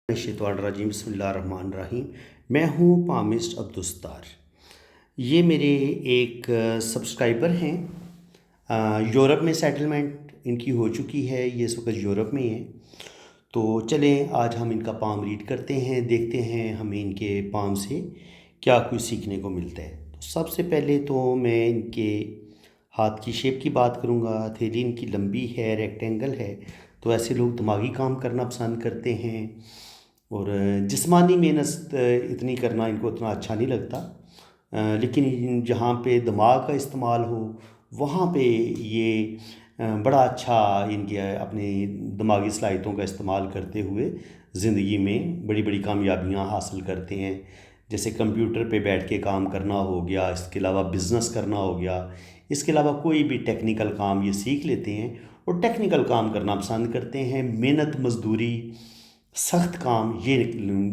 الرجیم بسم اللہ الرحمن الرحیم۔ میں ہوں پامسٹ عبدالستار۔ یہ میرے ایک سبسکرائبر ہیں، یورپ میں سیٹلمنٹ ان کی ہو چکی ہے، یہ اس وقت یورپ میں ہیں۔ تو چلیں آج ہم ان کا پام ریڈ کرتے ہیں، دیکھتے ہیں ہمیں ان کے پام سے کیا کچھ سیکھنے کو ملتا ہے۔ تو سب سے پہلے تو میں ان کے ہاتھ کی شیپ کی بات کروں گا۔ ہتھیلی ان کی لمبی ہے، ریکٹینگل ہے، تو ایسے لوگ دماغی کام کرنا پسند کرتے ہیں، اور جسمانی محنت اتنی کرنا ان کو اتنا اچھا نہیں لگتا، لیکن جہاں پہ دماغ کا استعمال ہو وہاں پہ یہ بڑا اچھا ان کے اپنی دماغی صلاحیتوں کا استعمال کرتے ہوئے زندگی میں بڑی بڑی کامیابیاں حاصل کرتے ہیں۔ جیسے کمپیوٹر پہ بیٹھ کے کام کرنا ہو گیا، اس کے علاوہ بزنس کرنا ہو گیا، اس کے علاوہ کوئی بھی ٹیکنیکل کام یہ سیکھ لیتے ہیں اور ٹیکنیکل کام کرنا پسند کرتے ہیں۔ محنت مزدوری سخت کام یہ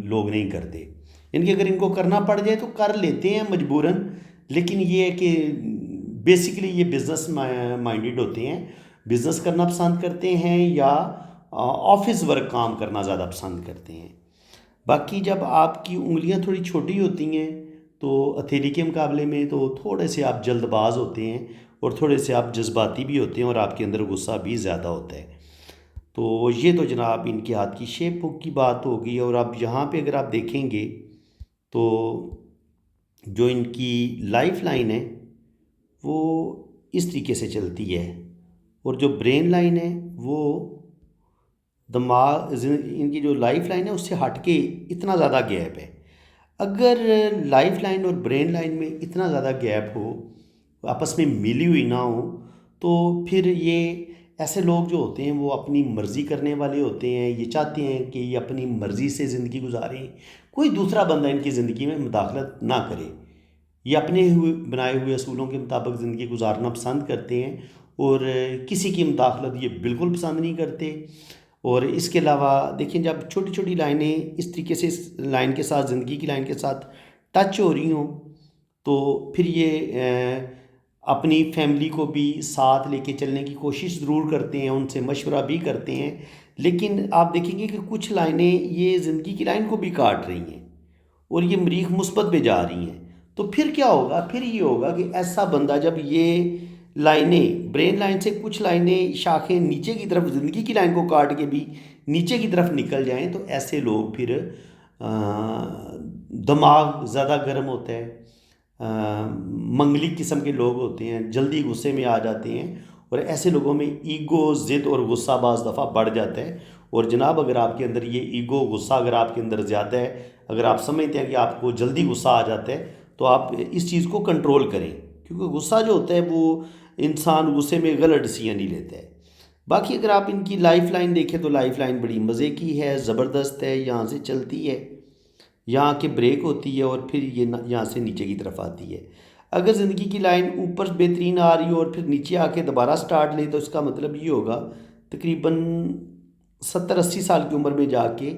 لوگ نہیں کرتے، یعنی کہ اگر ان کو کرنا پڑ جائے تو کر لیتے ہیں مجبوراً، لیکن یہ ہے کہ بیسیکلی یہ بزنس مائنڈڈ ہوتے ہیں، بزنس کرنا پسند کرتے ہیں یا آفس ورک کام کرنا زیادہ پسند کرتے ہیں۔ باقی جب آپ کی انگلیاں تھوڑی چھوٹی ہوتی ہیں تو ہتھیلی کے مقابلے میں تو تھوڑے سے آپ جلد باز ہوتے ہیں اور تھوڑے سے آپ جذباتی بھی ہوتے ہیں اور آپ کے اندر غصہ بھی زیادہ ہوتا ہے۔ تو یہ تو جناب ان کے ہاتھ کی شیپ کی بات ہوگی، اور اب یہاں پہ اگر آپ دیکھیں گے تو جو ان کی لائف لائن ہے وہ اس طریقے سے چلتی ہے، اور جو برین لائن ہے وہ دماغ ان کی جو لائف لائن ہے اس سے ہٹ کے اتنا زیادہ گیپ ہے۔ اگر لائف لائن اور برین لائن میں اتنا زیادہ گیپ ہو، آپس میں ملی ہوئی نہ ہو، تو پھر یہ ایسے لوگ جو ہوتے ہیں وہ اپنی مرضی کرنے والے ہوتے ہیں، یہ چاہتے ہیں کہ یہ اپنی مرضی سے زندگی گزاریں، کوئی دوسرا بندہ ان کی زندگی میں مداخلت نہ کرے، یہ اپنے بنائے ہوئے اصولوں کے مطابق زندگی گزارنا پسند کرتے ہیں، اور کسی کی مداخلت یہ بالکل پسند نہیں کرتے۔ اور اس کے علاوہ دیکھیں، جب چھوٹی چھوٹی لائنیں اس طریقے سے اس لائن کے ساتھ، زندگی کی لائن کے ساتھ ٹچ ہو رہی ہوں، تو پھر یہ اپنی فیملی کو بھی ساتھ لے کے چلنے کی کوشش ضرور کرتے ہیں، ان سے مشورہ بھی کرتے ہیں، لیکن آپ دیکھیں گے کہ کچھ لائنیں یہ زندگی کی لائن کو بھی کاٹ رہی ہیں اور یہ مریخ مثبت پہ جا رہی ہیں۔ تو پھر کیا ہوگا؟ پھر یہ ہوگا کہ ایسا بندہ جب یہ لائنیں برین لائن سے کچھ لائنیں شاخیں نیچے کی طرف زندگی کی لائن کو کاٹ کے بھی نیچے کی طرف نکل جائیں، تو ایسے لوگ پھر دماغ زیادہ گرم ہوتا ہے، منگلی قسم کے لوگ ہوتے ہیں، جلدی غصے میں آ جاتے ہیں، اور ایسے لوگوں میں ایگو، ضد اور غصہ بعض دفعہ بڑھ جاتا ہے۔ اور جناب اگر آپ کے اندر یہ ایگو، غصہ اگر آپ کے اندر زیادہ ہے، اگر آپ سمجھتے ہیں کہ آپ کو جلدی غصہ آ جاتا ہے، تو آپ اس چیز کو کنٹرول کریں، کیونکہ غصہ جو ہوتا ہے وہ انسان غصے میں غلط ڈیسیژن نہیں لیتا ہے۔ باقی اگر آپ ان کی لائف لائن دیکھیں تو لائف لائن بڑی مزے کی ہے، زبردست ہے، یہاں سے چلتی ہے، یہاں کے بریک ہوتی ہے اور پھر یہ یہاں سے نیچے کی طرف آتی ہے۔ اگر زندگی کی لائن اوپر بہترین آ رہی ہو اور پھر نیچے آ کے دوبارہ سٹارٹ لے، تو اس کا مطلب یہ ہوگا تقریباً 70-80 سال کی عمر میں جا کے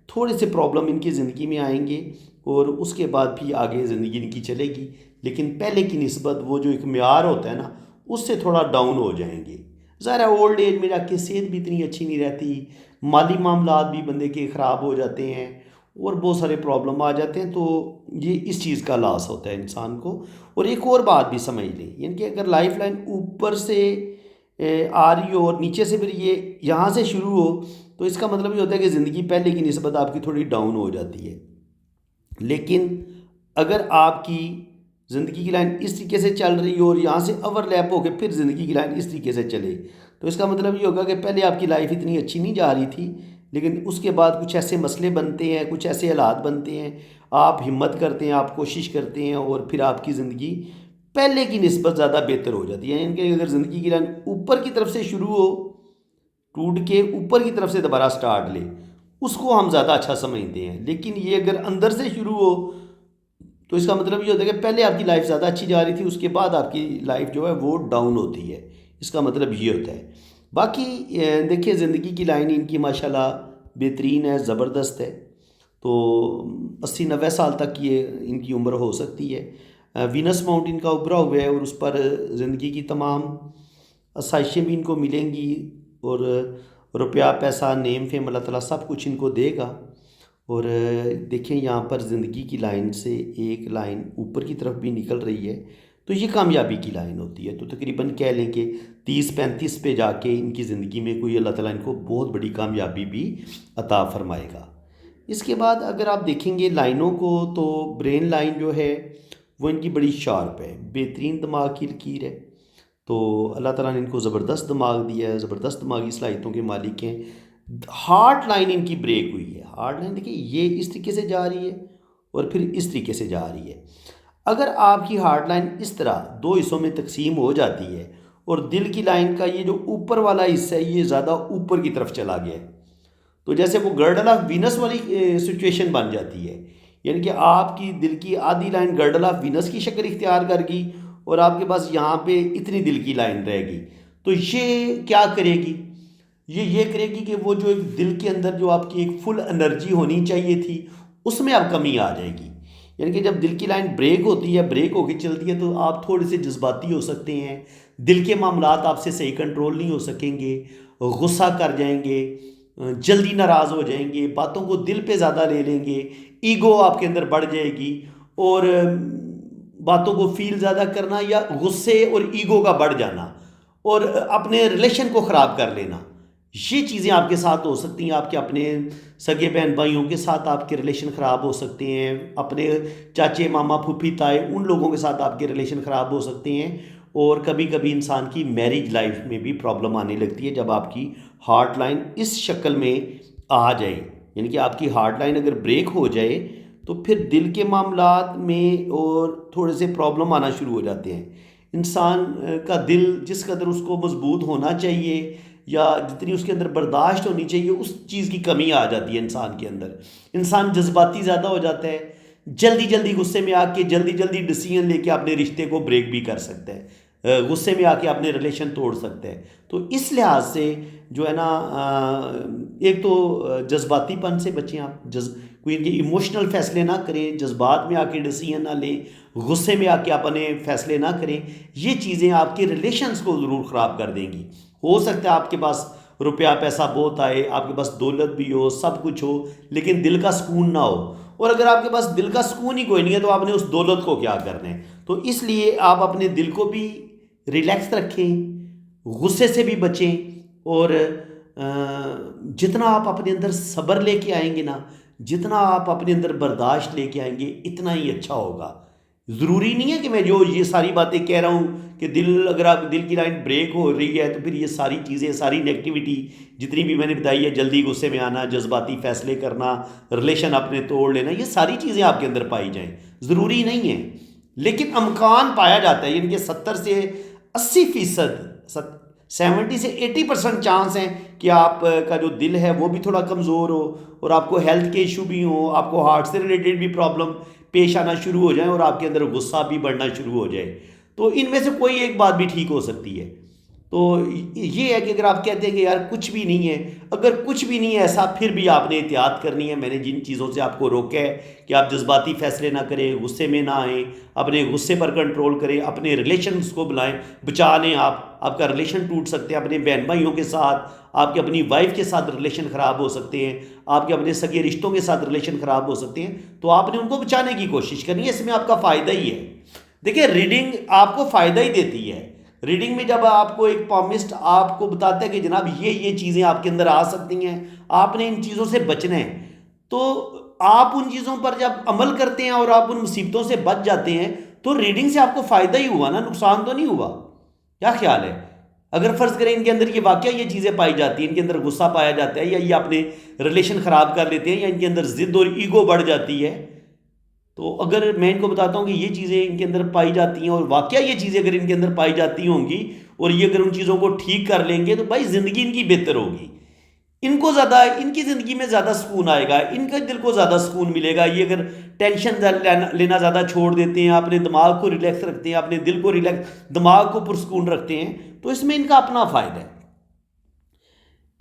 تھوڑے سے پرابلم ان کی زندگی میں آئیں گے، اور اس کے بعد بھی آگے زندگی ان کی چلے گی، لیکن پہلے کی نسبت وہ جو ایک معیار ہوتا ہے نا، اس سے تھوڑا ڈاؤن ہو جائیں گے۔ ظاہر ہے اولڈ ایج میں جا کے صحت بھی اتنی اچھی نہیں رہتی، مالی معاملات بھی بندے کے خراب ہو جاتے ہیں، اور بہت سارے پرابلم آ جاتے ہیں، تو یہ اس چیز کا لاس ہوتا ہے انسان کو۔ اور ایک اور بات بھی سمجھ لیں، یعنی کہ اگر لائف لائن اوپر سے آ رہی ہو اور نیچے سے پھر یہ یہاں سے شروع ہو، تو اس کا مطلب یہ ہوتا ہے کہ زندگی پہلے کی نسبت آپ کی تھوڑی ڈاؤن ہو جاتی ہے۔ لیکن اگر آپ کی زندگی کی لائن اس طریقے سے چل رہی ہو اور یہاں سے اوور لیپ ہو کے پھر زندگی کی لائن اس طریقے سے چلے، تو اس کا مطلب یہ ہوگا کہ پہلے آپ کی لائف اتنی اچھی نہیں جا رہی تھی، لیکن اس کے بعد کچھ ایسے مسئلے بنتے ہیں، کچھ ایسے حالات بنتے ہیں، آپ ہمت کرتے ہیں، آپ کوشش کرتے ہیں، اور پھر آپ کی زندگی پہلے کی نسبت زیادہ بہتر ہو جاتی ہے۔ یعنی کہ اگر زندگی کی لائن اوپر کی طرف سے شروع ہو، ٹوٹ کے اوپر کی طرف سے دوبارہ سٹارٹ لے، اس کو ہم زیادہ اچھا سمجھتے ہیں، لیکن یہ اگر اندر سے شروع ہو تو اس کا مطلب یہ ہوتا ہے کہ پہلے آپ کی لائف زیادہ اچھی جا رہی تھی، اس کے بعد آپ کی لائف جو ہے وہ ڈاؤن ہوتی ہے، اس کا مطلب یہ ہوتا ہے۔ باقی دیکھیے زندگی کی لائن ان کی ماشاءاللہ بہترین ہے، زبردست ہے، تو 80-90 سال تک یہ ان کی عمر ہو سکتی ہے۔ وینس ماؤنٹ ان کا ابھرا ہوا ہے، اور اس پر زندگی کی تمام آسائشیں بھی ان کو ملیں گی، اور روپیہ پیسہ، نیم فیم، اللہ تعالیٰ سب کچھ ان کو دے گا، اور دیکھیں یہاں پر زندگی کی لائن سے ایک لائن اوپر کی طرف بھی نکل رہی ہے، تو یہ کامیابی کی لائن ہوتی ہے، تو تقریباً کہہ لیں کہ 30-35 پہ جا کے ان کی زندگی میں کوئی اللہ تعالیٰ ان کو بہت بڑی کامیابی بھی عطا فرمائے گا۔ اس کے بعد اگر آپ دیکھیں گے لائنوں کو، تو برین لائن جو ہے وہ ان کی بڑی شارپ ہے، بہترین دماغ کی لکیر ہے، تو اللہ تعالیٰ نے ان کو زبردست دماغ دیا ہے، زبردست دماغی صلاحیتوں کے مالک ہیں۔ ہارٹ لائن ان کی بریک ہوئی ہے، ہارٹ لائن دیکھیں یہ اس طریقے سے جا رہی ہے اور پھر اس طریقے سے جا رہی ہے۔ اگر آپ کی ہارٹ لائن اس طرح دو حصوں میں تقسیم ہو جاتی ہے اور دل کی لائن کا یہ جو اوپر والا حصہ ہے یہ زیادہ اوپر کی طرف چلا گیا ہے، تو جیسے وہ گرڈل آف وینس والی سچویشن بن جاتی ہے، یعنی کہ آپ کی دل کی آدھی لائن گرڈل آف وینس کی شکل اختیار کر گئی اور آپ کے پاس یہاں پہ اتنی دل کی لائن رہے گی، تو یہ کیا کرے گی؟ یہ کرے گی کہ وہ جو ایک دل کے اندر جو آپ کی ایک فل انرجی ہونی چاہیے تھی اس میں اب کمی آ جائے گی، یعنی کہ جب دل کی لائن بریک ہوتی ہے، بریک ہو کے چلتی ہے، تو آپ تھوڑے سے جذباتی ہو سکتے ہیں، دل کے معاملات آپ سے صحیح کنٹرول نہیں ہو سکیں گے، غصہ کر جائیں گے، جلدی ناراض ہو جائیں گے، باتوں کو دل پہ زیادہ لے لیں گے، ایگو آپ کے اندر بڑھ جائے گی، اور باتوں کو فیل زیادہ کرنا یا غصے اور ایگو کا بڑھ جانا اور اپنے ریلیشن کو خراب کر لینا، یہ چیزیں آپ کے ساتھ ہو سکتی ہیں۔ آپ کے اپنے سگے بہن بھائیوں کے ساتھ آپ کے ریلیشن خراب ہو سکتے ہیں، اپنے چاچے ماما پھوپھی تائے ان لوگوں کے ساتھ آپ کے ریلیشن خراب ہو سکتے ہیں، اور کبھی کبھی انسان کی میرج لائف میں بھی پرابلم آنے لگتی ہے جب آپ کی ہارٹ لائن اس شکل میں آ جائے، یعنی کہ آپ کی ہارٹ لائن اگر بریک ہو جائے تو پھر دل کے معاملات میں اور تھوڑے سے پرابلم آنا شروع ہو جاتے ہیں۔ انسان کا دل جس قدر اس کو مضبوط ہونا چاہیے یا جتنی اس کے اندر برداشت ہونی چاہیے اس چیز کی کمی آ جاتی ہے انسان کے اندر، انسان جذباتی زیادہ ہو جاتا ہے، جلدی جلدی غصے میں آ کے جلدی جلدی ڈیسیژن لے کے اپنے رشتے کو بریک بھی کر سکتا ہے، غصے میں آ کے اپنے ریلیشن توڑ سکتا ہے، تو اس لحاظ سے جو ہے نا ایک تو جذباتی پن سے بچیں آپ، کوئی ان کے ایموشنل فیصلے نہ کریں، جذبات میں آ کے ڈیسیژن نہ لیں، غصے میں آ کے اپنے فیصلے نہ کریں، یہ چیزیں آپ کے ریلیشنز کو ضرور خراب کر دیں گی۔ ہو سکتا ہے آپ کے پاس روپیہ پیسہ بہت آئے، آپ کے پاس دولت بھی ہو، سب کچھ ہو، لیکن دل کا سکون نہ ہو، اور اگر آپ کے پاس دل کا سکون ہی کوئی نہیں ہے تو آپ نے اس دولت کو کیا کرنا ہے؟ تو اس لیے آپ اپنے دل کو بھی ریلیکس رکھیں، غصے سے بھی بچیں، اور جتنا آپ اپنے اندر صبر لے کے آئیں گے نا، جتنا آپ اپنے اندر برداشت لے کے آئیں گے اتنا ہی اچھا ہوگا۔ ضروری نہیں ہے کہ میں جو یہ ساری باتیں کہہ رہا ہوں کہ اگر آپ دل کی لائن بریک ہو رہی ہے تو پھر یہ ساری چیزیں، ساری نیگیٹیوٹی جتنی بھی میں نے بتائی ہے، جلدی غصے میں آنا، جذباتی فیصلے کرنا، ریلیشن اپنے توڑ لینا، یہ ساری چیزیں آپ کے اندر پائی جائیں، ضروری نہیں ہے، لیکن امکان پایا جاتا ہے، یعنی کہ 70 سے 80%، 70 سے 80% چانس ہیں کہ آپ کا جو دل ہے وہ بھی تھوڑا کمزور ہو، اور آپ کو ہیلتھ کے ایشو بھی ہوں، آپ کو ہارٹ سے ریلیٹڈ بھی پرابلم پیش آنا شروع ہو جائیں، اور آپ کے اندر غصہ بھی بڑھنا شروع ہو جائے، تو ان میں سے کوئی ایک بات بھی ٹھیک ہو سکتی ہے۔ تو یہ ہے کہ اگر آپ کہتے ہیں کہ یار کچھ بھی نہیں ہے، اگر کچھ بھی نہیں ہے ایسا، پھر بھی آپ نے احتیاط کرنی ہے۔ میں نے جن چیزوں سے آپ کو روکا ہے کہ آپ جذباتی فیصلے نہ کریں، غصے میں نہ آئیں، اپنے غصے پر کنٹرول کریں، اپنے ریلیشنز کو بچا لیں، آپ کا ریلیشن ٹوٹ سکتے ہیں اپنے بہن بھائیوں کے ساتھ، آپ کے اپنی وائف کے ساتھ ریلیشن خراب ہو سکتے ہیں، آپ کے اپنے سگے رشتوں کے ساتھ ریلیشن خراب ہو سکتے ہیں، تو آپ نے ان کو بچانے کی کوشش کرنی ہے، اس میں آپ کا فائدہ ہی ہے۔ دیکھیں ریڈنگ آپ کو فائدہ ہی دیتی ہے، ریڈنگ میں جب آپ کو ایک پامسٹ آپ کو بتاتا ہے کہ جناب یہ چیزیں آپ کے اندر آ سکتی ہیں، آپ نے ان چیزوں سے بچنا ہے، تو آپ ان چیزوں پر جب عمل کرتے ہیں اور آپ ان مصیبتوں سے بچ جاتے ہیں تو ریڈنگ سے آپ کو فائدہ ہی ہوا نا، نقصان تو نہیں ہوا۔ کیا خیال ہے؟ اگر فرض کریں ان کے اندر یہ واقعہ یہ چیزیں پائی جاتی ہیں، ان کے اندر غصہ پایا جاتا ہے، یا یہ اپنے ریلیشن خراب کر لیتے ہیں، یا ان کے اندر ضد اور ایگو بڑھ جاتی ہے، تو اگر میں ان کو بتاتا ہوں کہ یہ چیزیں ان کے اندر پائی جاتی ہیں، اور واقعہ یہ چیزیں اگر ان کے اندر پائی جاتی ہوں گی اور یہ اگر ان چیزوں کو ٹھیک کر لیں گے تو بھائی زندگی ان کی بہتر ہوگی، ان کو زیادہ، ان کی زندگی میں زیادہ سکون آئے گا، ان کے دل کو زیادہ سکون ملے گا۔ یہ اگر ٹینشن لینا زیادہ چھوڑ دیتے ہیں، اپنے دماغ کو ریلیکس رکھتے ہیں، اپنے دل کو ریلیکس، دماغ کو پرسکون رکھتے ہیں، تو اس میں ان کا اپنا فائدہ ہے۔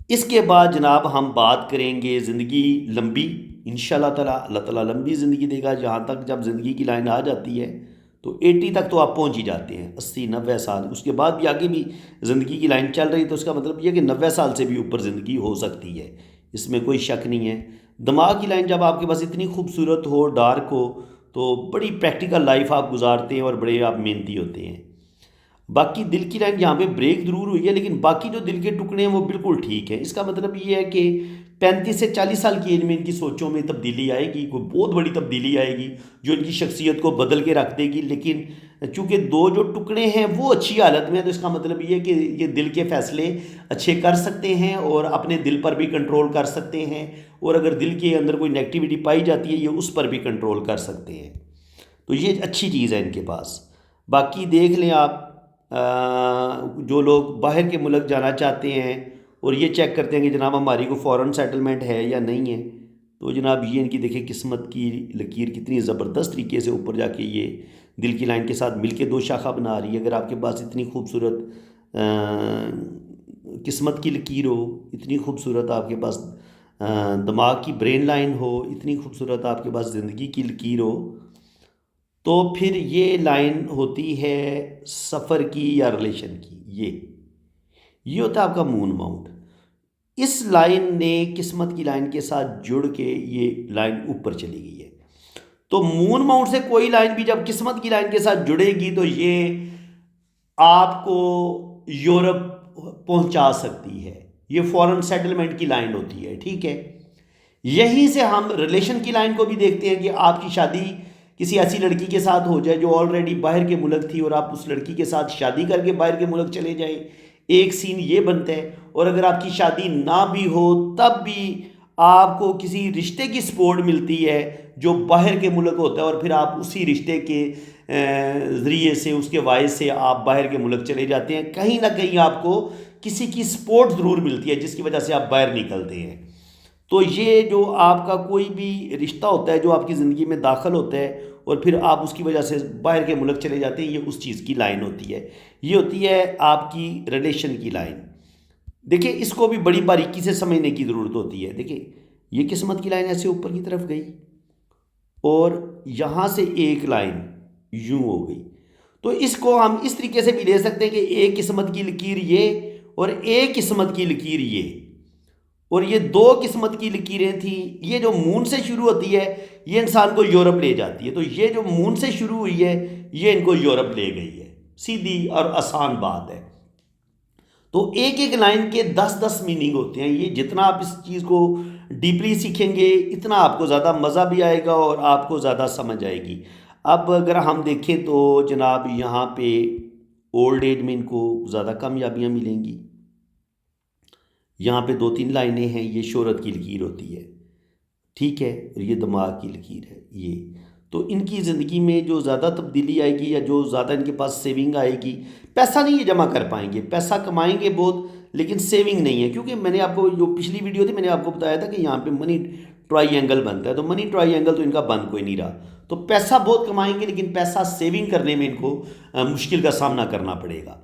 اس کے بعد جناب ہم بات کریں گے زندگی لمبی، انشاءاللہ تعالیٰ اللہ تعالیٰ لمبی زندگی دے گا، جہاں تک جب زندگی کی لائن آ جاتی ہے تو 80 تک تو آپ پہنچ ہی جاتے ہیں، 80-90 سال، اس کے بعد بھی آگے بھی زندگی کی لائن چل رہی تو اس کا مطلب یہ کہ 90 سال سے بھی اوپر زندگی ہو سکتی ہے، اس میں کوئی شک نہیں ہے۔ دماغ کی لائن جب آپ کے پاس اتنی خوبصورت ہو، ڈارک ہو، تو بڑی پریکٹیکل لائف آپ گزارتے ہیں اور بڑے آپ محنتی ہوتے ہیں۔ باقی دل کی لائن یہاں پہ بریک ضرور ہوئی ہے، لیکن باقی جو دل کے ٹکڑے ہیں وہ بالکل ٹھیک ہے۔ اس کا مطلب یہ ہے کہ 35 سے 40 سال کی ایج میں ان کی سوچوں میں تبدیلی آئے گی، کوئی بہت بڑی تبدیلی آئے گی جو ان کی شخصیت کو بدل کے رکھ دے گی۔ لیکن چونکہ دو جو ٹکڑے ہیں وہ اچھی حالت میں ہیں، تو اس کا مطلب یہ ہے کہ یہ دل کے فیصلے اچھے کر سکتے ہیں اور اپنے دل پر بھی کنٹرول کر سکتے ہیں، اور اگر دل کے اندر کوئی نیگیٹیوٹی پائی جاتی ہے یہ اس پر بھی کنٹرول کر سکتے ہیں۔ تو یہ اچھی چیز ہے ان کے پاس۔ باقی دیکھ لیں آپ، جو لوگ باہر کے ملک جانا چاہتے ہیں اور یہ چیک کرتے ہیں کہ جناب ہماری کو فورن سیٹلمنٹ ہے یا نہیں ہے، تو جناب یہ ان کی دیکھیں قسمت کی لکیر کتنی زبردست طریقے سے اوپر جا کے یہ دل کی لائن کے ساتھ مل کے 2 شاخہ بنا رہی ہے۔ اگر آپ کے پاس اتنی خوبصورت قسمت کی لکیر ہو، اتنی خوبصورت آپ کے پاس دماغ کی برین لائن ہو، اتنی خوبصورت آپ کے پاس زندگی کی لکیر ہو، تو پھر یہ لائن ہوتی ہے سفر کی یا ریلیشن کی۔ یہ ہوتا ہے آپ کا مون ماؤنٹ۔ اس لائن نے قسمت کی لائن کے ساتھ جڑ کے یہ لائن اوپر چلی گئی ہے۔ تو مون ماؤنٹ سے کوئی لائن بھی جب قسمت کی لائن کے ساتھ جڑے گی تو یہ آپ کو یورپ پہنچا سکتی ہے۔ یہ فورن سیٹلمنٹ کی لائن ہوتی ہے، ٹھیک ہے۔ یہیں سے ہم ریلیشن کی لائن کو بھی دیکھتے ہیں کہ آپ کی شادی کسی ایسی لڑکی کے ساتھ ہو جائے جو آلریڈی باہر کے ملک تھی، اور آپ اس لڑکی کے ساتھ شادی کر کے باہر کے ملک چلے جائیں، ایک سین یہ بنتا ہے۔ اور اگر آپ کی شادی نہ بھی ہو تب بھی آپ کو کسی رشتے کی سپورٹ ملتی ہے جو باہر کے ملک ہوتا ہے، اور پھر آپ اسی رشتے کے ذریعے سے، اس کے باعث سے آپ باہر کے ملک چلے جاتے ہیں۔ کہیں نہ کہیں آپ کو کسی کی سپورٹ ضرور ملتی ہے جس کی وجہ سے آپ باہر نکلتے ہیں۔ تو یہ جو آپ کا کوئی بھی رشتہ ہوتا ہے جو آپ کی زندگی میں داخل ہوتا ہے اور پھر آپ اس کی وجہ سے باہر کے ملک چلے جاتے ہیں، یہ اس چیز کی لائن ہوتی ہے۔ یہ ہوتی ہے آپ کی ریلیشن کی لائن۔ دیکھیں اس کو بھی بڑی باریکی سے سمجھنے کی ضرورت ہوتی ہے۔ دیکھیں یہ قسمت کی لائن ایسے اوپر کی طرف گئی اور یہاں سے ایک لائن یوں ہو گئی، تو اس کو ہم اس طریقے سے بھی لے سکتے ہیں کہ ایک قسمت کی لکیر یہ اور ایک قسمت کی لکیر یہ، اور یہ 2 قسمت کی لکیریں تھیں۔ یہ جو مون سے شروع ہوتی ہے یہ انسان کو یورپ لے جاتی ہے، تو یہ جو مون سے شروع ہوئی ہے یہ ان کو یورپ لے گئی ہے۔ سیدھی اور آسان بات ہے۔ تو ایک ایک لائن کے 10 میننگ ہوتے ہیں۔ یہ جتنا آپ اس چیز کو ڈیپلی سیکھیں گے اتنا آپ کو زیادہ مزہ بھی آئے گا اور آپ کو زیادہ سمجھ آئے گی۔ اب اگر ہم دیکھیں تو جناب یہاں پہ اولڈ ایج میں ان کو زیادہ کامیابیاں ملیں گی۔ یہاں پہ 2-3 لائنیں ہیں، یہ شہرت کی لکیر ہوتی ہے، ٹھیک ہے، اور یہ دماغ کی لکیر ہے۔ یہ تو ان کی زندگی میں جو زیادہ تبدیلی آئے گی یا جو زیادہ ان کے پاس سیونگ آئے گی، پیسہ نہیں یہ جمع کر پائیں گے، پیسہ کمائیں گے بہت لیکن سیونگ نہیں ہے، کیونکہ میں نے آپ کو جو پچھلی ویڈیو تھی میں نے آپ کو بتایا تھا کہ یہاں پہ منی ٹرائی اینگل بنتا ہے، تو منی ٹرائی اینگل تو ان کا بند کوئی نہیں رہا۔ تو پیسہ بہت کمائیں گے لیکن پیسہ سیونگ کرنے میں ان کو مشکل کا سامنا کرنا پڑے گا۔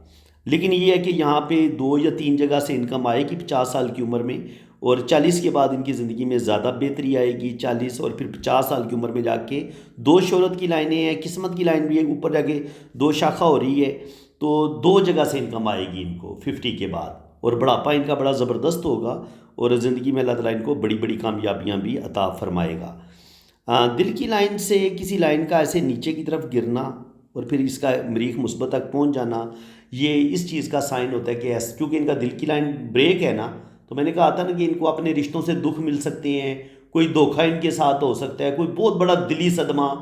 لیکن یہ ہے کہ یہاں پہ 2 یا 3 جگہ سے انکم آئے گی 50 سال کی عمر میں، اور 40 کے بعد ان کی زندگی میں زیادہ بہتری آئے گی۔ 40 اور پھر 50 سال کی عمر میں جا کے 2 شہرت کی لائنیں ہیں، قسمت کی لائن بھی ہے، اوپر جا کے 2 شاخہ ہو رہی ہے، تو 2 جگہ سے انکم آئے گی ان کو 50 کے بعد، اور بڑھاپا ان کا بڑا زبردست ہوگا، اور زندگی میں اللہ تعالیٰ ان کو بڑی بڑی کامیابیاں بھی عطا فرمائے گا۔ دل کی لائن سے کسی لائن کا ایسے نیچے کی طرف گرنا اور پھر اس کا مریخ مثبت تک پہنچ جانا، یہ اس چیز کا سائن ہوتا ہے کہ کیونکہ ان کا دل کی لائن بریک ہے نا، تو میں نے کہا تھا نا کہ ان کو اپنے رشتوں سے دکھ مل سکتے ہیں، کوئی دھوکہ ان کے ساتھ ہو سکتا ہے، کوئی بہت بڑا دلی صدمہ،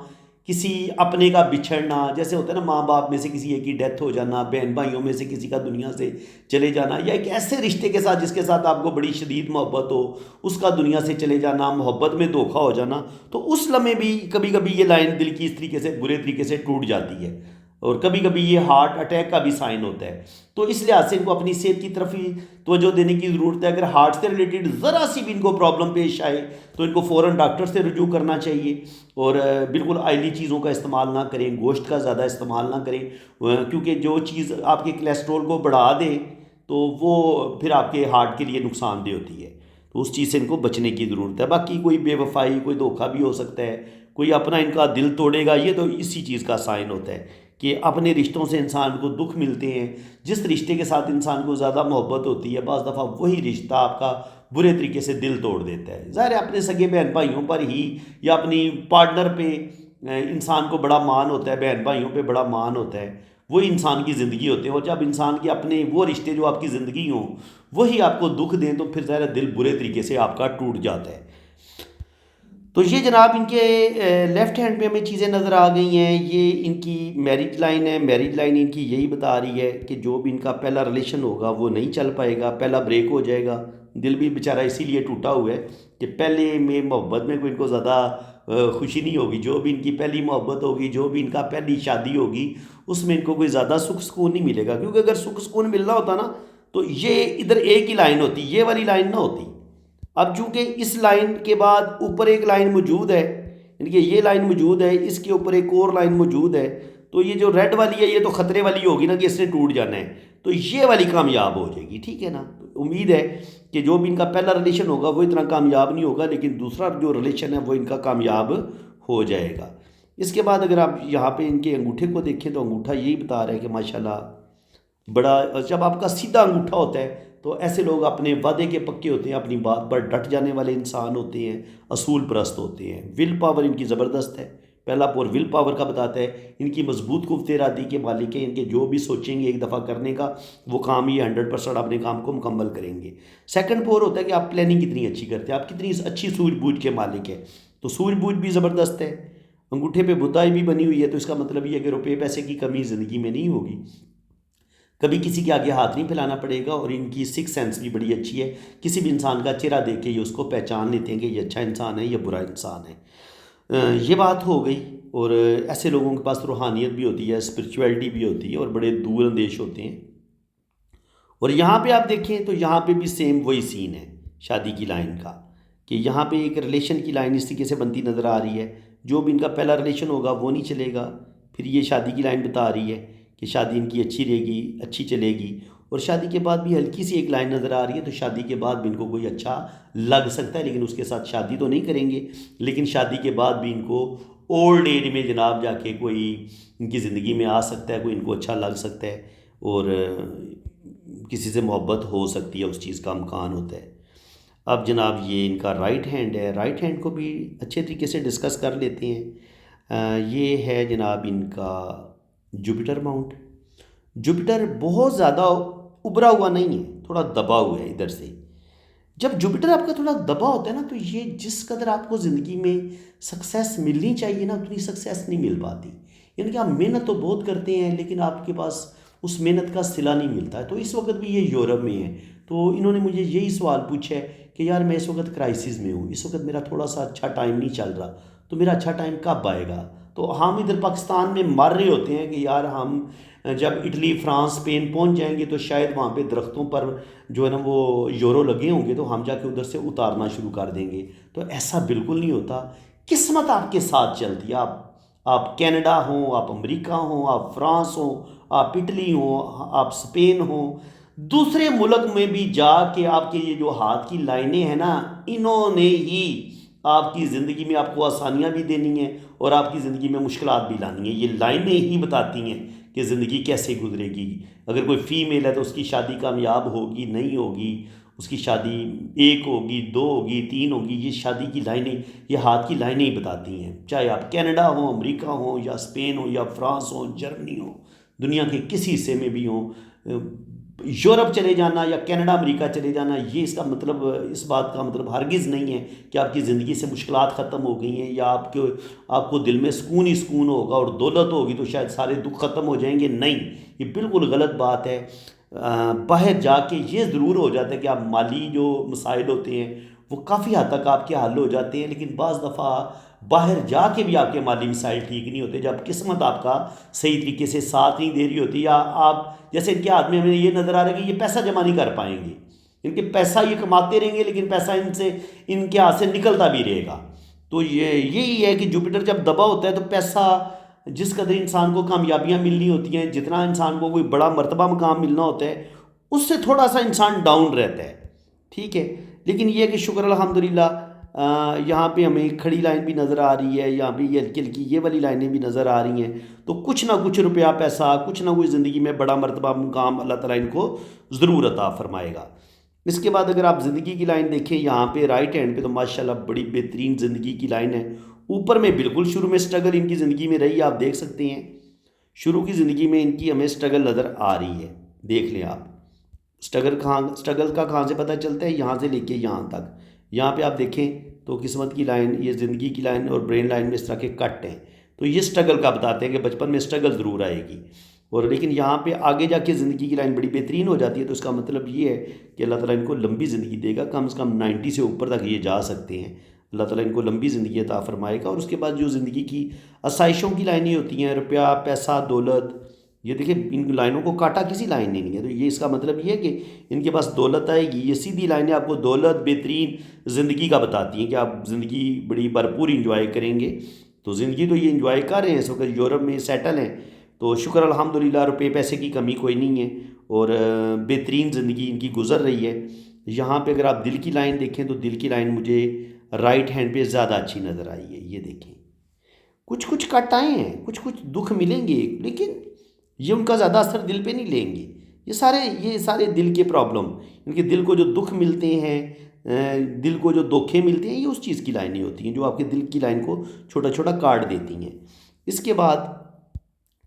کسی اپنے کا بچھڑنا، جیسے ہوتا ہے نا ماں باپ میں سے کسی ایک کی ڈیتھ ہو جانا، بہن بھائیوں میں سے کسی کا دنیا سے چلے جانا، یا ایک ایسے رشتے کے ساتھ جس کے ساتھ آپ کو بڑی شدید محبت ہو اس کا دنیا سے چلے جانا، محبت میں دھوکہ ہو جانا، تو اس لمحے بھی کبھی کبھی یہ لائن دل کی اس طریقے سے برے طریقے سے ٹوٹ جاتی ہے، اور کبھی کبھی یہ ہارٹ اٹیک کا بھی سائن ہوتا ہے۔ تو اس لحاظ سے ان کو اپنی صحت کی طرف ہی توجہ دینے کی ضرورت ہے۔ اگر ہارٹ سے ریلیٹڈ ذرا سی بھی ان کو پرابلم پیش آئے تو ان کو فوراً ڈاکٹر سے رجوع کرنا چاہیے، اور بالکل آئلی چیزوں کا استعمال نہ کریں، گوشت کا زیادہ استعمال نہ کریں، کیونکہ جو چیز آپ کے کولیسٹرول کو بڑھا دے تو وہ پھر آپ کے ہارٹ کے لیے نقصان دہ ہوتی ہے، تو اس چیز سے ان کو بچنے کی ضرورت ہے۔ باقی کوئی بے وفائی، کوئی دھوکہ بھی ہو سکتا ہے، کوئی اپنا ان کا دل توڑے گا، یہ تو اسی چیز کا سائن ہوتا ہے کہ اپنے رشتوں سے انسان کو دکھ ملتے ہیں۔ جس رشتے کے ساتھ انسان کو زیادہ محبت ہوتی ہے بعض دفعہ وہی رشتہ آپ کا برے طریقے سے دل توڑ دیتا ہے. ظاہر ہے اپنے سگے بہن بھائیوں پر ہی یا اپنی پارٹنر پہ انسان کو بڑا مان ہوتا ہے، بہن بھائیوں پہ بڑا مان ہوتا ہے، وہی انسان کی زندگی ہوتے ہیں. اور جب انسان کے اپنے وہ رشتے جو آپ کی زندگی ہوں وہی آپ کو دکھ دیں تو پھر ظاہر ہے دل برے طریقے سے آپ کا ٹوٹ جاتا ہے. تو یہ جناب ان کے لیفٹ ہینڈ پہ ہمیں چیزیں نظر آ گئی ہیں. یہ ان کی میرج لائن ہے. میرج لائن ان کی یہی بتا رہی ہے کہ جو بھی ان کا پہلا ریلیشن ہوگا وہ نہیں چل پائے گا، پہلا بریک ہو جائے گا. دل بھی بیچارہ اسی لیے ٹوٹا ہوا ہے کہ پہلے میں محبت میں کوئی ان کو زیادہ خوشی نہیں ہوگی. جو بھی ان کی پہلی محبت ہوگی، جو بھی ان کا پہلی شادی ہوگی، اس میں ان کو کوئی زیادہ سکھ سکون نہیں ملے گا. کیونکہ اگر سکھ سکون ملنا ہوتا نا تو یہ ادھر ایک ہی لائن ہوتی، یہ والی لائن نہ ہوتی. اب چونکہ اس لائن کے بعد اوپر ایک لائن موجود ہے، یعنی کہ یہ لائن موجود ہے، اس کے اوپر ایک اور لائن موجود ہے، تو یہ جو ریڈ والی ہے یہ تو خطرے والی ہوگی نا کہ اس نے ٹوٹ جانا ہے، تو یہ والی کامیاب ہو جائے گی. ٹھیک ہے نا. امید ہے کہ جو بھی ان کا پہلا ریلیشن ہوگا وہ اتنا کامیاب نہیں ہوگا، لیکن دوسرا جو ریلیشن ہے وہ ان کا کامیاب ہو جائے گا. اس کے بعد اگر آپ یہاں پہ ان کے انگوٹھے کو دیکھیں تو انگوٹھا یہی بتا رہا ہے کہ ماشاءاللہ بڑا، جب آپ کا سیدھا انگوٹھا ہوتا ہے تو ایسے لوگ اپنے وعدے کے پکے ہوتے ہیں، اپنی بات پر ڈٹ جانے والے انسان ہوتے ہیں، اصول پرست ہوتے ہیں. ول پاور ان کی زبردست ہے. پہلا پور ول پاور کا بتاتا ہے. ان کی مضبوط قوت ارادی کے مالک ہیں. ان کے جو بھی سوچیں گے ایک دفعہ کرنے کا وہ کام یہ 100% اپنے کام کو مکمل کریں گے. سیکنڈ پور ہوتا ہے کہ آپ پلاننگ کتنی اچھی کرتے ہیں، آپ کتنی اچھی سوجھ بوجھ کے مالک ہیں. تو سوجھ بوجھ بھی زبردست ہے. انگوٹھے پہ بدائی بھی بنی ہوئی ہے، تو اس کا مطلب یہ ہے کہ روپے پیسے کی کمی زندگی میں نہیں ہوگی، کبھی کسی کے آگے ہاتھ نہیں پھیلانا پڑے گا. اور ان کی سکس سینس بھی بڑی اچھی ہے. کسی بھی انسان کا چہرہ دیکھ کے یہ اس کو پہچان لیتے ہیں کہ یہ اچھا انسان ہے یا برا انسان ہے. یہ بات ہو گئی. اور ایسے لوگوں کے پاس روحانیت بھی ہوتی ہے، اسپرچویلٹی بھی ہوتی ہے، اور بڑے دور اندیش ہوتے ہیں. اور یہاں پہ آپ دیکھیں تو یہاں پہ بھی سیم وہی سین ہے شادی کی لائن کا، کہ یہاں پہ ایک ریلیشن کی لائن اس طریقے سے بنتی نظر آ رہی ہے. جو بھی ان کا پہلا ریلیشن ہوگا وہ نہیں چلے گا. پھر یہ شادی کی لائن بتا رہی ہے کہ شادی ان کی اچھی رہے گی، اچھی چلے گی. اور شادی کے بعد بھی ہلکی سی ایک لائن نظر آ رہی ہے، تو شادی کے بعد بھی ان کو کوئی اچھا لگ سکتا ہے، لیکن اس کے ساتھ شادی تو نہیں کریں گے. لیکن شادی کے بعد بھی ان کو اولڈ ایج میں جناب جا کے کوئی ان کی زندگی میں آ سکتا ہے، کوئی ان کو اچھا لگ سکتا ہے، اور کسی سے محبت ہو سکتی ہے، اس چیز کا امکان ہوتا ہے. اب جناب یہ ان کا رائٹ ہینڈ ہے. رائٹ ہینڈ کو بھی اچھے طریقے سے ڈسکس کر لیتے ہیں. یہ ہے جناب ان کا جوپیٹر ماؤنٹ. جوپیٹر بہت زیادہ ابھرا ہوا نہیں ہے، تھوڑا دبا ہوا ہے ادھر سے. جب جوپیٹر آپ کا تھوڑا دبا ہوتا ہے نا تو یہ جس قدر آپ کو زندگی میں سکسیس ملنی چاہیے نا اتنی سکسیس نہیں مل پاتی. یعنی کہ آپ محنت تو بہت کرتے ہیں لیکن آپ کے پاس اس محنت کا صلہ نہیں ملتا ہے. تو اس وقت بھی یہ یورپ میں ہیں، تو انہوں نے مجھے یہی سوال پوچھا ہے کہ یار میں اس وقت کرائسس میں ہوں، اس وقت میرا تھوڑا سا اچھا ٹائم نہیں چل رہا، تو میرا اچھا ٹائم کب آئے گا. تو ہم ادھر پاکستان میں مر رہے ہوتے ہیں کہ یار ہم جب اٹلی، فرانس، اسپین پہنچ جائیں گے تو شاید وہاں پہ درختوں پر جو ہے نا وہ یورو لگے ہوں گے، تو ہم جا کے ادھر سے اتارنا شروع کر دیں گے. تو ایسا بالکل نہیں ہوتا. قسمت آپ کے ساتھ چلتی ہے. آپ کینیڈا ہوں، آپ امریکہ ہوں، آپ فرانس ہوں، آپ اٹلی ہوں، آپ اسپین ہوں، دوسرے ملک میں بھی جا کے آپ کے یہ جو ہاتھ کی لائنیں ہیں نا، انہوں نے ہی آپ کی زندگی میں آپ کو آسانیاں بھی دینی ہیں اور آپ کی زندگی میں مشکلات بھی لانی ہیں. یہ لائنیں ہی بتاتی ہیں کہ زندگی کیسے گزرے گی. اگر کوئی فیمیل ہے تو اس کی شادی کامیاب ہوگی نہیں ہوگی، اس کی شادی 1 ہوگی، 2 ہوگی، 3 ہوگی. یہ شادی کی لائنیں، یہ ہاتھ کی لائنیں ہی بتاتی ہیں. چاہے آپ کینیڈا ہوں، امریکہ ہوں، یا اسپین ہوں، یا فرانس ہوں، جرمنی ہوں، دنیا کے کسی حصے میں بھی ہوں، یورپ چلے جانا یا کینیڈا امریکہ چلے جانا، یہ اس کا مطلب، اس بات کا مطلب ہرگز نہیں ہے کہ آپ کی زندگی سے مشکلات ختم ہو گئی ہیں یا آپ کو دل میں سکون ہی سکون ہوگا اور دولت ہوگی تو شاید سارے دکھ ختم ہو جائیں گے. نہیں، یہ بالکل غلط بات ہے. باہر جا کے یہ ضرور ہو جاتا ہے کہ آپ مالی جو مسائل ہوتے ہیں وہ کافی حد تک آپ کے حل ہو جاتے ہیں، لیکن بعض دفعہ باہر جا کے بھی آپ کے مالی مسائل ٹھیک نہیں ہوتے جب قسمت آپ کا صحیح طریقے سے ساتھ نہیں دے رہی ہوتی، یا آپ جیسے ان کے ہاتھ میں ہمیں یہ نظر آ رہا ہے کہ یہ پیسہ جمع نہیں کر پائیں گے. ان کے پیسہ یہ کماتے رہیں گے لیکن پیسہ ان کے ہاتھ سے نکلتا بھی رہے گا. تو یہی ہے کہ جوپیٹر جب دبا ہوتا ہے تو پیسہ، جس قدر انسان کو کامیابیاں ملنی ہوتی ہیں، جتنا انسان کو کوئی بڑا مرتبہ مقام ملنا ہوتا ہے، اس سے تھوڑا سا انسان ڈاؤن رہتا ہے. ٹھیک ہے، لیکن یہ کہ شکر الحمدللہ یہاں پہ ہمیں کھڑی لائن بھی نظر آ رہی ہے، یہاں پہ یہ ہلکی ہلکی یہ والی لائنیں بھی نظر آ رہی ہیں. تو کچھ نہ کچھ روپیہ پیسہ، کچھ نہ کچھ زندگی میں بڑا مرتبہ مقام اللہ تعالیٰ ان کو ضرور عطا فرمائے گا. اس کے بعد اگر آپ زندگی کی لائن دیکھیں یہاں پہ رائٹ ہینڈ پہ تو ماشاءاللہ بڑی بہترین زندگی کی لائن ہے. اوپر میں بالکل شروع میں سٹرگل ان کی زندگی میں رہی ہے، آپ دیکھ سکتے ہیں شروع کی زندگی میں ان کی ہمیں سٹرگل نظر آ رہی ہے. دیکھ لیں آپ سٹرگل کا کہاں سے پتہ چلتا ہے، یہاں سے لے کے یہاں تک. یہاں پہ آپ دیکھیں تو قسمت کی لائن، یہ زندگی کی لائن اور برین لائن میں اس طرح کے کٹ ہیں، تو یہ سٹرگل کا بتاتے ہیں کہ بچپن میں سٹرگل ضرور آئے گی. اور لیکن یہاں پہ آگے جا کے زندگی کی لائن بڑی بہترین ہو جاتی ہے، تو اس کا مطلب یہ ہے کہ اللہ تعالیٰ ان کو لمبی زندگی دے گا، کم سے کم 90 سے اوپر تک یہ جا سکتے ہیں. اللہ تعالیٰ ان کو لمبی زندگی عطا فرمائے گا. اور اس کے بعد جو زندگی کی آسائشوں کی لائنیں ہوتی ہیں، روپیہ پیسہ دولت، یہ دیکھیں ان لائنوں کو کاٹا کسی لائن نے نہیں ہے، تو یہ اس کا مطلب یہ ہے کہ ان کے پاس دولت آئے گی. یہ سیدھی لائنیں آپ کو دولت بہترین زندگی کا بتاتی ہیں کہ آپ زندگی بڑی بھرپور انجوائے کریں گے. تو زندگی تو یہ انجوائے کر رہے ہیں، اس وقت یورپ میں سیٹل ہیں، تو شکر الحمدللہ، روپے پیسے کی کمی کوئی نہیں ہے اور بہترین زندگی ان کی گزر رہی ہے. یہاں پہ اگر آپ دل کی لائن دیکھیں تو دل کی لائن مجھے رائٹ ہینڈ پہ زیادہ اچھی نظر آئی ہے. یہ دیکھیں کچھ کٹ آئے ہیں، کچھ دکھ ملیں گے، لیکن یہ ان کا زیادہ اثر دل پہ نہیں لیں گے. یہ سارے دل کے پرابلم، ان کے دل کو جو دکھ ملتے ہیں، دل کو جو دھوکے ملتے ہیں، یہ اس چیز کی لائنیں ہوتی ہیں جو آپ کے دل کی لائن کو چھوٹا چھوٹا کاٹ دیتی ہیں. اس کے بعد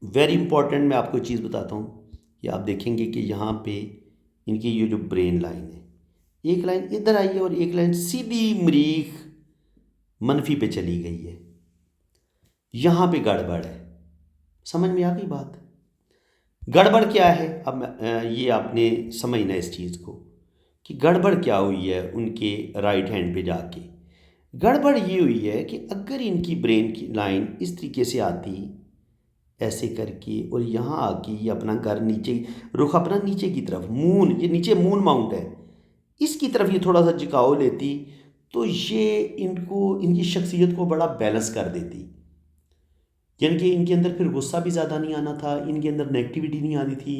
ویری امپورٹنٹ میں آپ کو ایک چیز بتاتا ہوں کہ آپ دیکھیں گے کہ یہاں پہ ان کی یہ جو برین لائن ہے، ایک لائن ادھر آئی ہے اور ایک لائن سیدھی مریخ منفی پہ چلی گئی ہے. یہاں پہ گڑبڑ ہے. سمجھ میں آ گئی بات؟ گڑبڑ کیا ہے؟ اب یہ آپ نے سمجھنا اس چیز کو کہ گڑبڑ کیا ہوئی ہے ان کے رائٹ ہینڈ پہ جا کے. گڑبڑ یہ ہوئی ہے کہ اگر ان کی برین کی لائن اس طریقے سے آتی ایسے کر کے اور یہاں آ کے یہ اپنا گھر نیچے، رخ اپنا نیچے کی طرف، مون، یہ نیچے مون ماؤنٹ ہے، اس کی طرف یہ تھوڑا سا جھکاؤ لیتی تو یہ ان کی شخصیت کو بڑا بیلنس کر دیتی. یعنی کہ ان کے اندر پھر غصہ بھی زیادہ نہیں آنا تھا، ان کے اندر نیگیٹیوٹی نہیں آنی تھی،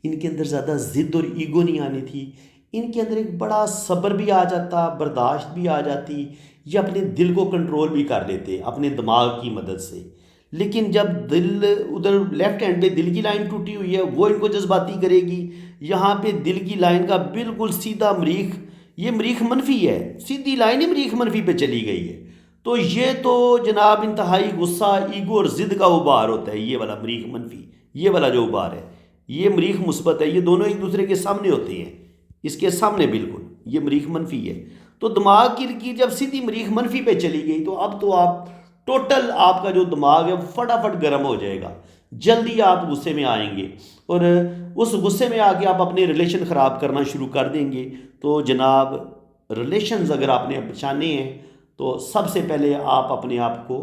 ان کے اندر زیادہ ضد اور ایگو نہیں آنی تھی، ان کے اندر ایک بڑا صبر بھی آ جاتا، برداشت بھی آ جاتی، یہ اپنے دل کو کنٹرول بھی کر لیتے اپنے دماغ کی مدد سے. لیکن جب دل ادھر لیفٹ ہینڈ پہ دل کی لائن ٹوٹی ہوئی ہے، وہ ان کو جذباتی کرے گی. یہاں پہ دل کی لائن کا بالکل سیدھا مریخ، یہ مریخ منفی ہے، سیدھی لائن ہی مریخ منفی پہ چلی گئی ہے. تو یہ تو جناب انتہائی غصہ، ایگو اور ضد کا ابھار ہوتا ہے. یہ والا مریخ منفی، یہ والا جو ابھار ہے، یہ مریخ مثبت ہے، یہ دونوں ایک دوسرے کے سامنے ہوتے ہیں، اس کے سامنے بالکل یہ مریخ منفی ہے. تو دماغ کی لکیر جب سیدھی مریخ منفی پہ چلی گئی تو اب تو آپ ٹوٹل، آپ کا جو دماغ ہے فٹافٹ گرم ہو جائے گا، جلدی آپ غصے میں آئیں گے اور اس غصے میں آ کے آپ اپنے ریلیشن خراب کرنا شروع کر دیں گے. تو جناب ریلیشنز اگر آپ نے بچانے ہیں تو سب سے پہلے آپ اپنے آپ کو،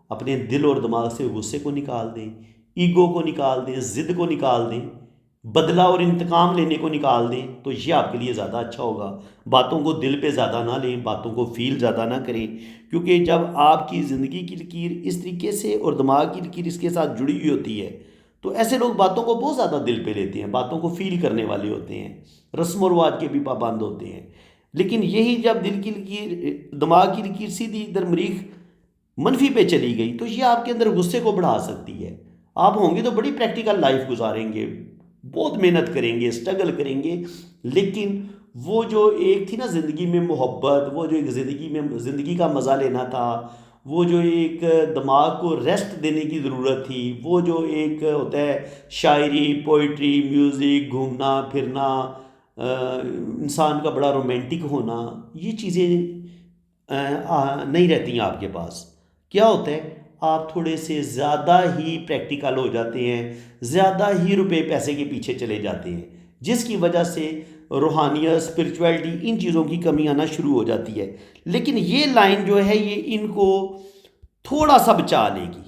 اپنے دل اور دماغ سے غصے کو نکال دیں، ایگو کو نکال دیں، ضد کو نکال دیں، بدلہ اور انتقام لینے کو نکال دیں، تو یہ آپ کے لیے زیادہ اچھا ہوگا. باتوں کو دل پہ زیادہ نہ لیں، باتوں کو فیل زیادہ نہ کریں، کیونکہ جب آپ کی زندگی کی لکیر اس طریقے سے اور دماغ کی لکیر اس کے ساتھ جڑی ہوئی ہوتی ہے تو ایسے لوگ باتوں کو بہت زیادہ دل پہ لیتے ہیں، باتوں کو فیل کرنے والے ہوتے ہیں، رسم و رواج کے بھی پابند ہوتے ہیں. لیکن یہی جب دل کی لکیر، دماغ کی لکیر سیدھی ادھر مریخ منفی پہ چلی گئی تو یہ آپ کے اندر غصے کو بڑھا سکتی ہے. آپ ہوں گے تو بڑی پریکٹیکل لائف گزاریں گے، بہت محنت کریں گے، اسٹرگل کریں گے، لیکن وہ جو ایک تھی نا زندگی میں محبت، وہ جو ایک زندگی کا مزہ لینا تھا، وہ جو ایک دماغ کو ریسٹ دینے کی ضرورت تھی، وہ جو ایک ہوتا ہے شاعری، پوئٹری، میوزک، گھومنا پھرنا، انسان کا بڑا رومانٹک ہونا، یہ چیزیں نہیں رہتی ہیں آپ کے پاس. کیا ہوتا ہے؟ آپ تھوڑے سے زیادہ ہی پریکٹیکل ہو جاتے ہیں، زیادہ ہی روپے پیسے کے پیچھے چلے جاتے ہیں، جس کی وجہ سے روحانیت، اسپرچویلٹی، ان چیزوں کی کمی آنا شروع ہو جاتی ہے. لیکن یہ لائن جو ہے یہ ان کو تھوڑا سا بچا لے گی.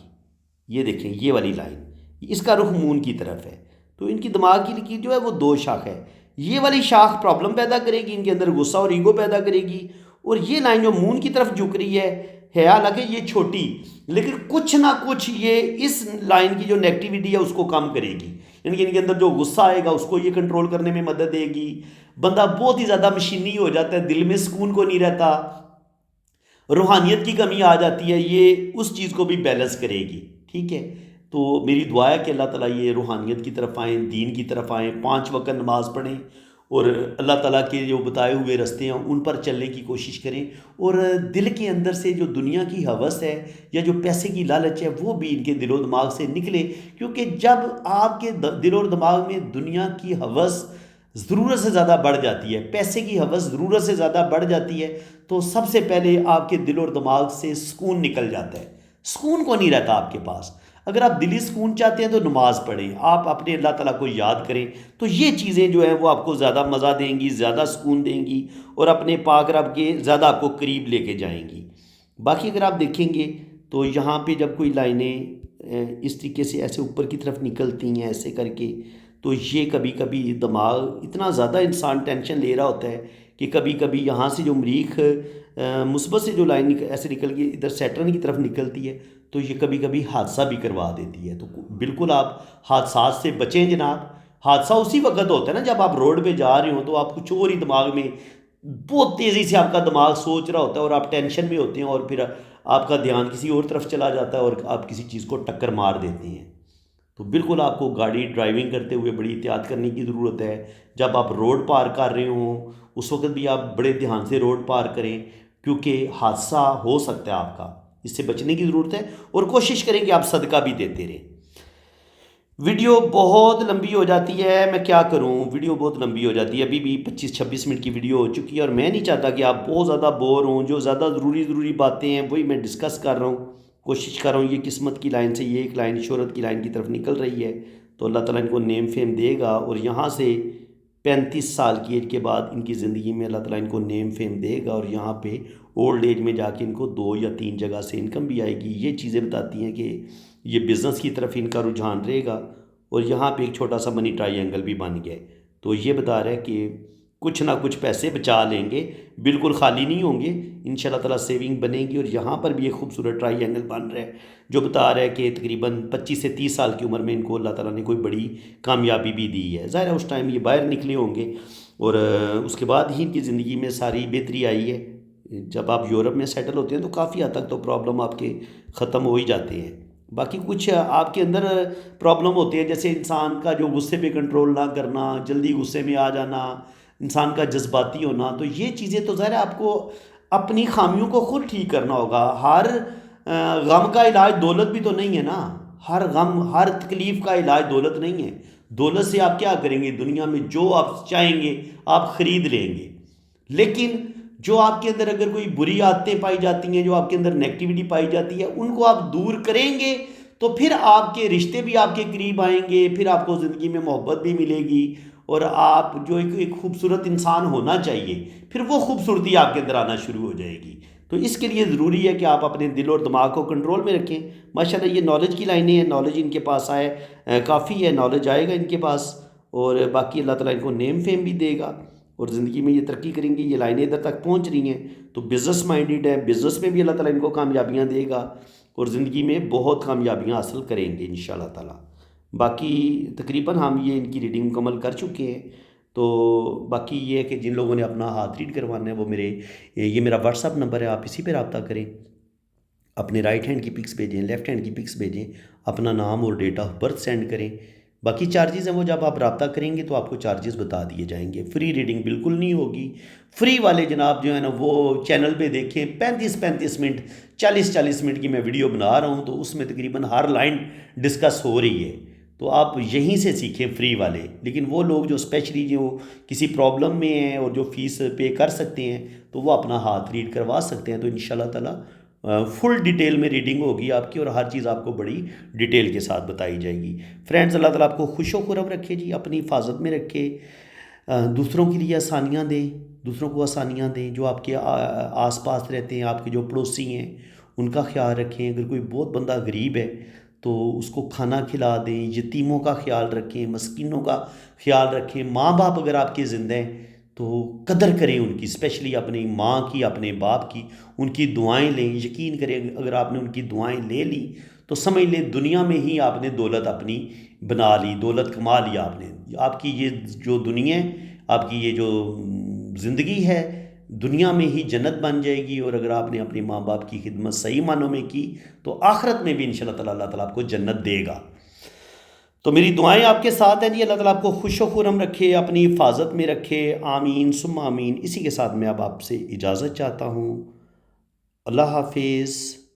یہ دیکھیں یہ والی لائن، اس کا رخ مون کی طرف ہے، تو ان کی دماغ کی لکیر جو ہے وہ دو شاخ ہے. یہ والی شاخ پرابلم پیدا کرے گی، ان کے اندر غصہ اور ایگو پیدا کرے گی، اور یہ لائن جو مون کی طرف جھک رہی ہے حالانکہ یہ چھوٹی، لیکن کچھ نہ کچھ یہ اس لائن کی جو نیگیٹیوٹی ہے اس کو کم کرے گی. یعنی کہ ان کے اندر جو غصہ آئے گا اس کو یہ کنٹرول کرنے میں مدد دے گی. بندہ بہت ہی زیادہ مشینی ہو جاتا ہے، دل میں سکون کو نہیں رہتا، روحانیت کی کمی آ جاتی ہے، یہ اس چیز کو بھی بیلنس کرے گی. ٹھیک ہے، تو میری دعا ہے کہ اللہ تعالیٰ یہ روحانیت کی طرف آئیں، دین کی طرف آئیں، 5 وقت نماز پڑھیں اور اللہ تعالیٰ کے جو بتائے ہوئے رستے ہیں ان پر چلنے کی کوشش کریں، اور دل کے اندر سے جو دنیا کی ہوس ہے یا جو پیسے کی لالچ ہے وہ بھی ان کے دل و دماغ سے نکلے، کیونکہ جب آپ کے دل و دماغ میں دنیا کی ہوس ضرورت سے زیادہ بڑھ جاتی ہے، پیسے کی ہوس ضرورت سے زیادہ بڑھ جاتی ہے، تو سب سے پہلے آپ کے دل اور دماغ سے سکون نکل جاتا ہے، سکون کو نہیں رہتا آپ کے پاس۔ اگر آپ دلی سکون چاہتے ہیں تو نماز پڑھیں، آپ اپنے اللہ تعالیٰ کو یاد کریں، تو یہ چیزیں جو ہیں وہ آپ کو زیادہ مزہ دیں گی، زیادہ سکون دیں گی، اور اپنے پاک رب کے زیادہ آپ کو قریب لے کے جائیں گی۔ باقی اگر آپ دیکھیں گے تو یہاں پہ جب کوئی لائنیں اس طریقے سے ایسے اوپر کی طرف نکلتی ہیں ایسے کر کے، تو یہ کبھی کبھی دماغ اتنا زیادہ انسان ٹینشن لے رہا ہوتا ہے کہ کبھی کبھی یہاں سے جو مریخ مثبت سے جو لائن ایسے نکل کے ادھر سیٹرن کی طرف نکلتی ہے، تو یہ کبھی کبھی حادثہ بھی کروا دیتی ہے۔ تو بالکل آپ حادثات سے بچیں جناب۔ حادثہ اسی وقت ہوتا ہے نا جب آپ روڈ پہ جا رہے ہوں، تو آپ کچھ اور ہی دماغ میں بہت تیزی سے آپ کا دماغ سوچ رہا ہوتا ہے اور آپ ٹینشن میں ہوتے ہیں، اور پھر آپ کا دھیان کسی اور طرف چلا جاتا ہے اور آپ کسی چیز کو ٹکر مار دیتے ہیں۔ تو بالکل آپ کو گاڑی ڈرائیونگ کرتے ہوئے بڑی احتیاط کرنے کی ضرورت ہے۔ جب آپ روڈ پار کر رہے ہوں اس وقت بھی آپ بڑے دھیان سے روڈ پار کریں، کیونکہ حادثہ ہو سکتا ہے آپ کا، اس سے بچنے کی ضرورت ہے، اور کوشش کریں کہ آپ صدقہ بھی دیتے رہیں۔ ویڈیو بہت لمبی ہو جاتی ہے، میں کیا کروں، ویڈیو بہت لمبی ہو جاتی ہے، ابھی بھی 25-26 منٹ کی ویڈیو ہو چکی ہے، اور میں نہیں چاہتا کہ آپ بہت زیادہ بور ہوں۔ جو زیادہ ضروری باتیں ہیں وہی میں ڈسکس کر رہا ہوں، کوشش کر رہا ہوں۔ یہ قسمت کی لائن سے یہ ایک لائن شہرت کی لائن کی طرف نکل رہی ہے، تو اللہ تعالیٰ ان کو نیم فیم دے گا، اور یہاں سے 35 سال کی ایج کے بعد ان کی زندگی میں اللہ تعالیٰ ان کو نیم فیم دے گا، اور یہاں پہ اولڈ ایج میں جا کے ان کو 2 یا 3 جگہ سے انکم بھی آئے گی۔ یہ چیزیں بتاتی ہیں کہ یہ بزنس کی طرف ان کا رجحان رہے گا، اور یہاں پہ ایک چھوٹا سا منی ٹرائی اینگل بھی بن گیا ہے۔ تو یہ بتا رہا ہے کہ کچھ نہ کچھ پیسے بچا لیں گے، بالکل خالی نہیں ہوں گے، انشاءاللہ تعالیٰ سیونگ بنے گی، اور یہاں پر بھی ایک خوبصورت ٹرائی اینگل بن رہا ہے جو بتا رہا ہے کہ تقریباً 25 سے 30 سال کی عمر میں ان کو اللہ تعالیٰ نے کوئی بڑی کامیابی بھی دی ہے۔ ظاہر ہے اس ٹائم یہ باہر نکلے ہوں گے، اور اس کے بعد ہی ان کی زندگی میں ساری بہتری آئی ہے۔ جب آپ یورپ میں سیٹل ہوتے ہیں تو کافی حد تک تو پرابلم آپ کے ختم ہو ہی جاتے ہیں۔ باقی کچھ آپ کے اندر پرابلم ہوتی ہے، جیسے انسان کا جو غصے پہ کنٹرول نہ کرنا، جلدی غصے میں آ جانا، انسان کا جذباتی ہونا، تو یہ چیزیں تو ظاہر ہے آپ کو اپنی خامیوں کو خود ٹھیک کرنا ہوگا۔ ہر غم کا علاج دولت بھی تو نہیں ہے نا، ہر غم ہر تکلیف کا علاج دولت نہیں ہے۔ دولت سے آپ کیا کریں گے؟ دنیا میں جو آپ چاہیں گے آپ خرید لیں گے، لیکن جو آپ کے اندر اگر کوئی بری عادتیں پائی جاتی ہیں، جو آپ کے اندر نیگیٹیوٹی پائی جاتی ہے، ان کو آپ دور کریں گے تو پھر آپ کے رشتے بھی آپ کے قریب آئیں گے، پھر آپ کو زندگی میں محبت بھی ملے گی، اور آپ جو ایک خوبصورت انسان ہونا چاہیے، پھر وہ خوبصورتی آپ کے اندر آنا شروع ہو جائے گی۔ تو اس کے لیے ضروری ہے کہ آپ اپنے دل اور دماغ کو کنٹرول میں رکھیں۔ ماشاءاللہ یہ نالج کی لائنیں ہیں، نالج ان کے پاس آئے کافی ہے، نالج آئے گا ان کے پاس، اور باقی اللہ تعالیٰ ان کو نیم فیم بھی دے گا، اور زندگی میں یہ ترقی کریں گے۔ یہ لائنیں ادھر تک پہنچ رہی ہیں تو بزنس مائنڈیڈ ہے، بزنس میں بھی اللہ تعالیٰ ان کو کامیابیاں دے گا، اور زندگی میں بہت کامیابیاں حاصل کریں گے انشاءاللہ تعالیٰ۔ باقی تقریباً ہم یہ ان کی ریڈنگ مکمل کر چکے ہیں، تو باقی یہ ہے کہ جن لوگوں نے اپنا ہاتھ ریڈ کروانا ہے وہ یہ میرا واٹس ایپ نمبر ہے، آپ اسی پہ رابطہ کریں، اپنے رائٹ ہینڈ کی پکس بھیجیں، لیفٹ ہینڈ کی پکس بھیجیں، اپنا نام اور ڈیٹ آف برتھ سینڈ کریں۔ باقی چارجز ہیں وہ جب آپ رابطہ کریں گے تو آپ کو چارجز بتا دیے جائیں گے۔ فری ریڈنگ بالکل نہیں ہوگی۔ فری والے جناب جو ہے نا وہ چینل پہ دیکھیں، 35 منٹ 40 منٹ کی میں ویڈیو بنا رہا ہوں، تو اس میں تقریباً ہر لائن ڈسکس ہو رہی ہے، تو آپ یہیں سے سیکھیں فری والے۔ لیکن وہ لوگ جو اسپیشلی جو کسی پرابلم میں ہیں اور جو فیس پے کر سکتے ہیں تو وہ اپنا ہاتھ ریڈ کروا سکتے ہیں، تو انشاءاللہ تعالیٰ فل ڈیٹیل میں ریڈنگ ہوگی آپ کی، اور ہر چیز آپ کو بڑی ڈیٹیل کے ساتھ بتائی جائے گی۔ فرینڈز، اللہ تعالیٰ آپ کو خوش و خرم رکھے جی، اپنی حفاظت میں رکھے، دوسروں کے لیے آسانیاں دیں، دوسروں کو آسانیاں دیں، جو آپ کے آس پاس رہتے ہیں، آپ کے جو پڑوسی ہیں ان کا خیال رکھیں۔ اگر کوئی بہت بندہ غریب ہے تو اس کو کھانا کھلا دیں، یتیموں کا خیال رکھیں، مسکینوں کا خیال رکھیں۔ ماں باپ اگر آپ کے زندہ ہیں تو قدر کریں ان کی، اسپیشلی اپنی ماں کی، اپنے باپ کی، ان کی دعائیں لیں۔ یقین کریں اگر آپ نے ان کی دعائیں لے لی تو سمجھ لیں دنیا میں ہی آپ نے دولت اپنی بنا لی، دولت کما لیا آپ نے۔ آپ کی یہ جو دنیا ہے، آپ کی یہ جو زندگی ہے، دنیا میں ہی جنت بن جائے گی، اور اگر آپ نے اپنے ماں باپ کی خدمت صحیح معنوں میں کی تو آخرت میں بھی انشاءاللہ تعالیٰ اللہ تعالیٰ آپ کو جنت دے گا۔ تو میری دعائیں آپ کے ساتھ ہیں جی، اللہ تعالیٰ آپ کو خوش و خرم رکھے، اپنی حفاظت میں رکھے، آمین ثم آمین۔ اسی کے ساتھ میں اب آپ سے اجازت چاہتا ہوں، اللہ حافظ۔